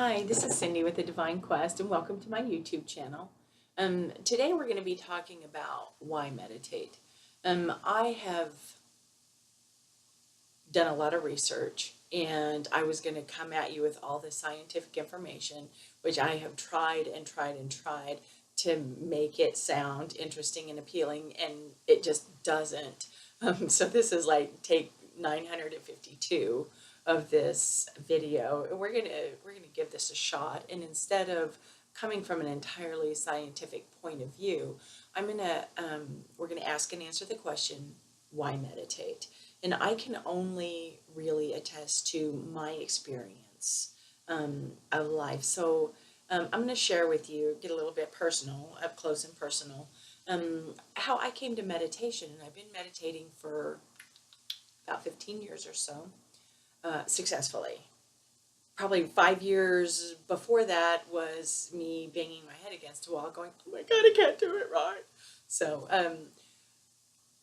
Hi, this is Cindy with the Divine Quest, and welcome to my YouTube channel. Today we're going to be talking about why meditate. I have done a lot of research, and I was going to come at you with all the scientific information, which I have tried and tried and tried to make it sound interesting and appealing, and it just doesn't. So this is like take 952 of this video, and we're gonna give this a shot. And instead of coming from an entirely scientific point of view, we're gonna ask and answer the question, why meditate? And I can only really attest to my experience of life. So I'm going to share with you, get a little bit personal, up close and personal, how I came to meditation. And I've been meditating for about 15 years or so, successfully. Probably 5 years before that was me banging my head against a wall going, oh my God, I can't do it right. So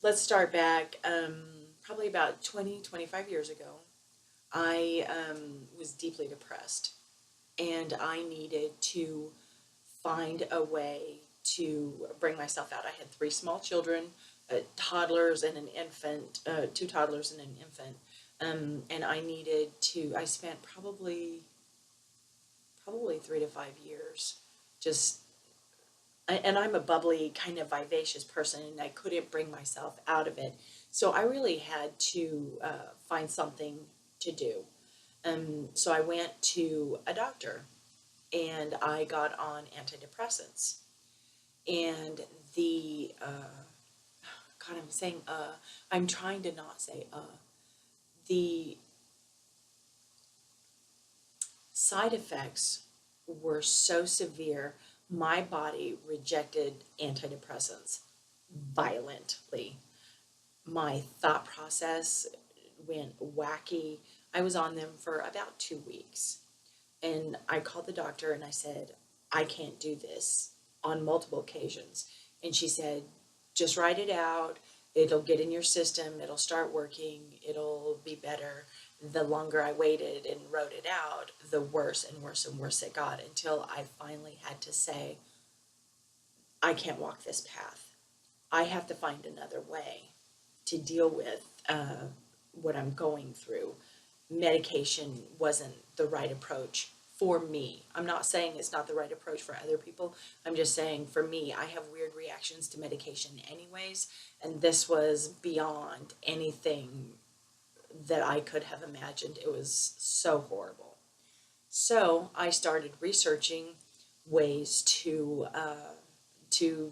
let's start back. Probably about 20, 25 years ago, I was deeply depressed, and I needed to find a way to bring myself out. I had three small children, toddlers and an infant, two toddlers and an infant, and I spent probably 3 to 5 years just, and I'm a bubbly, kind of vivacious person, and I couldn't bring myself out of it. So I really had to find something to do. So I went to a doctor, and I got on antidepressants. And God, I'm trying to not say, the side effects were so severe, my body rejected antidepressants violently. My thought process went wacky. I was on them for about 2 weeks. And I called the doctor and I said, I can't do this, on multiple occasions. And she said, just write it out. It'll get in your system. It'll start working. It'll be better. The longer I waited and wrote it out, the worse and worse and worse it got, until I finally had to say, I can't walk this path. I have to find another way to deal with what I'm going through. Medication wasn't the right approach for me. I'm not saying it's not the right approach for other people. I'm just saying for me, I have weird reactions to medication anyways, and this was beyond anything that I could have imagined. It was so horrible. So I started researching ways to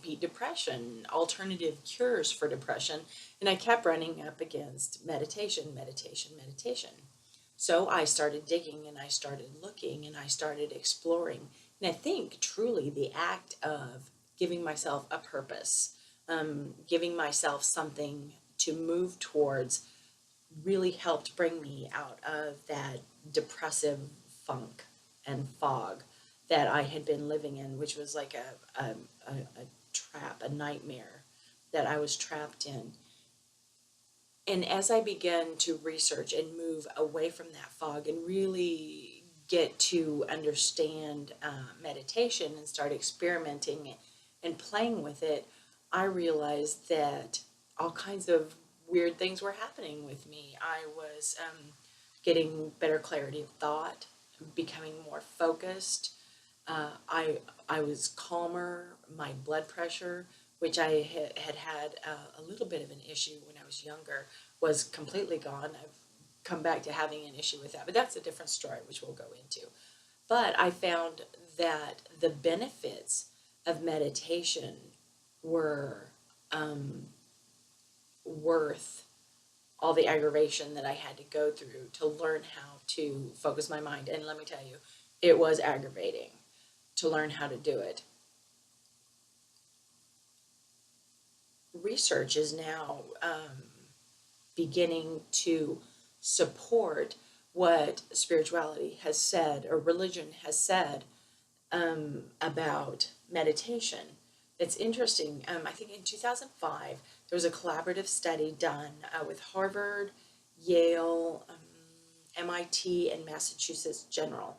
beat depression, alternative cures for depression, and I kept running up against meditation, meditation, meditation. So I started digging, and I started looking, and I started exploring. And I think truly the act of giving myself a purpose, giving myself something to move towards, really helped bring me out of that depressive funk and fog that I had been living in, which was like a trap, a nightmare that I was trapped in. And as I began to research and move away from that fog and really get to understand meditation and start experimenting and playing with it, I realized that all kinds of weird things were happening with me. I was getting better clarity of thought, becoming more focused. I was calmer. My blood pressure, which I had a little bit of an issue when I was younger, was completely gone. I've come back to having an issue with that, but that's a different story, which we'll go into. But I found that the benefits of meditation were worth all the aggravation that I had to go through to learn how to focus my mind. And let me tell you, it was aggravating to learn how to do it. Research is now beginning to support what spirituality has said, or religion has said, about meditation. It's interesting. I think in 2005, there was a collaborative study done with Harvard, Yale, MIT, and Massachusetts General.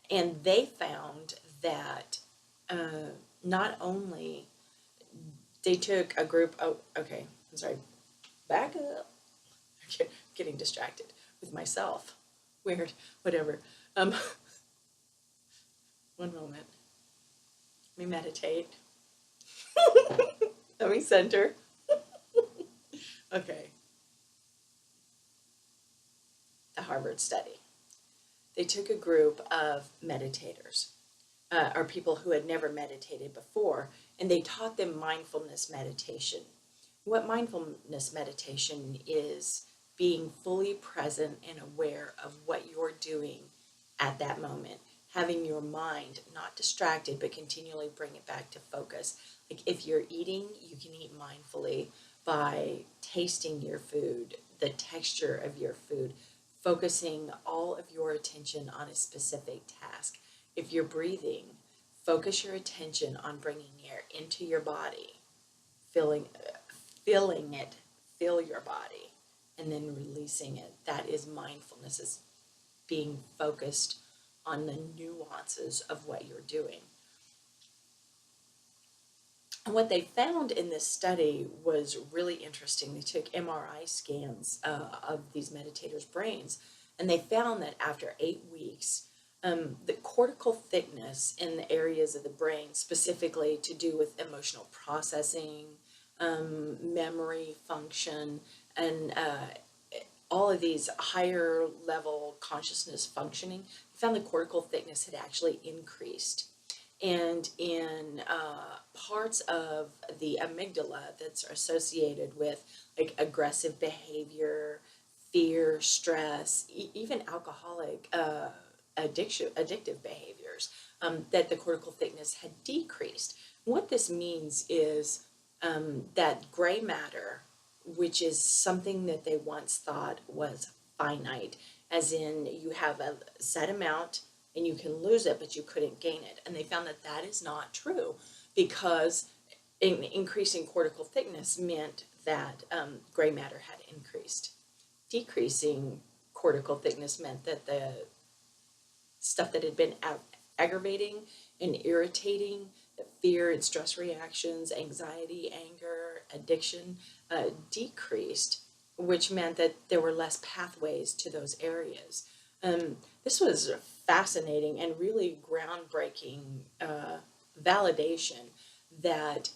And they found that not only they took a group. Oh, okay. I'm sorry. Back up. Okay, getting distracted with myself. Weird. Whatever. Um, one moment. Let me meditate. Let me center. Okay. The Harvard study. They took a group of meditators, or people who had never meditated before, and they taught them mindfulness meditation. What mindfulness meditation is being fully present and aware of what you're doing at that moment, having your mind not distracted but continually bring it back to focus. Like if you're eating, you can eat mindfully by tasting your food, the texture of your food, focusing all of your attention on a specific task. If you're breathing, focus your attention on bringing air into your body, filling feeling it, feel your body, and then releasing it. That is mindfulness, is being focused on the nuances of what you're doing. And what they found in this study was really interesting. They took MRI scans of these meditators' brains, and they found that after 8 weeks, the cortical thickness in the areas of the brain, specifically to do with emotional processing, memory function, and all of these higher level consciousness functioning, found the cortical thickness had actually increased. And in parts of the amygdala that's associated with like aggressive behavior, fear, stress, even alcoholic addictive behaviors, that the cortical thickness had decreased. What this means is that gray matter, which is something that they once thought was finite, as in you have a set amount and you can lose it, but you couldn't gain it. And they found that that is not true, because increasing cortical thickness meant that gray matter had increased. Decreasing cortical thickness meant that the stuff that had been aggravating and irritating, the fear and stress reactions, anxiety, anger, addiction, decreased, which meant that there were less pathways to those areas. This was fascinating and really groundbreaking validation that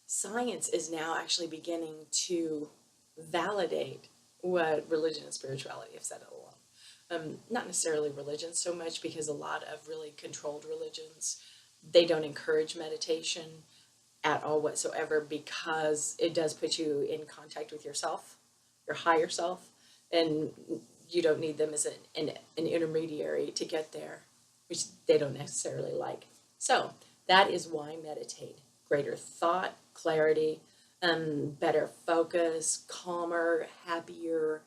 science is now actually beginning to validate what religion and spirituality have said all along. Not necessarily religion so much, because a lot of really controlled religions, they don't encourage meditation at all whatsoever, because it does put you in contact with yourself, your higher self, and you don't need them as an intermediary to get there, which they don't necessarily like. So that is why meditate. Greater thought, clarity, better focus, calmer, happier,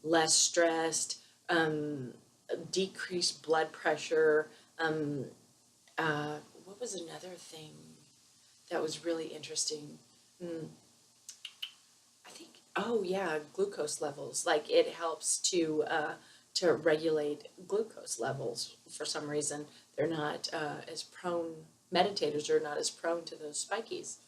less stressed, decreased blood pressure. What was another thing that was really interesting? I think, oh yeah, glucose levels. Like it helps to regulate glucose levels. For some reason, they're not as prone. Meditators are not as prone to those spikies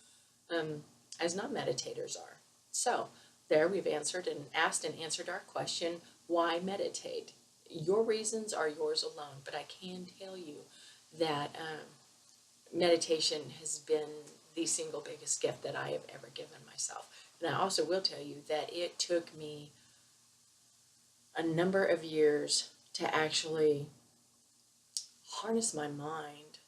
as non-meditators are. So there we've answered and asked and answered our question, why meditate? Your reasons are yours alone, but I can tell you that meditation has been the single biggest gift that I have ever given myself. And I also will tell you that it took me a number of years to actually harness my mind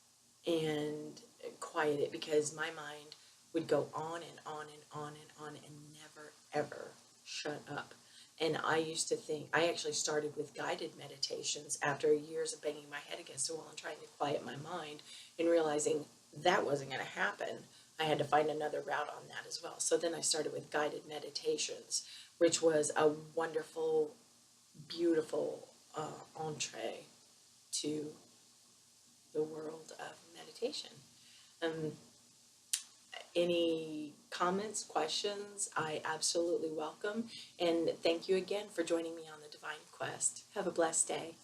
and quiet it, because my mind would go on and on and on and on and never ever shut up. And I used to think, I actually started with guided meditations after years of banging my head against the wall and trying to quiet my mind, and realizing that wasn't going to happen. I had to find another route on that as well. So then I started with guided meditations, which was a wonderful, beautiful entree to the world of meditation. Um, any comments, questions, I absolutely welcome. And thank you again for joining me on the Divine Quest. Have a blessed day.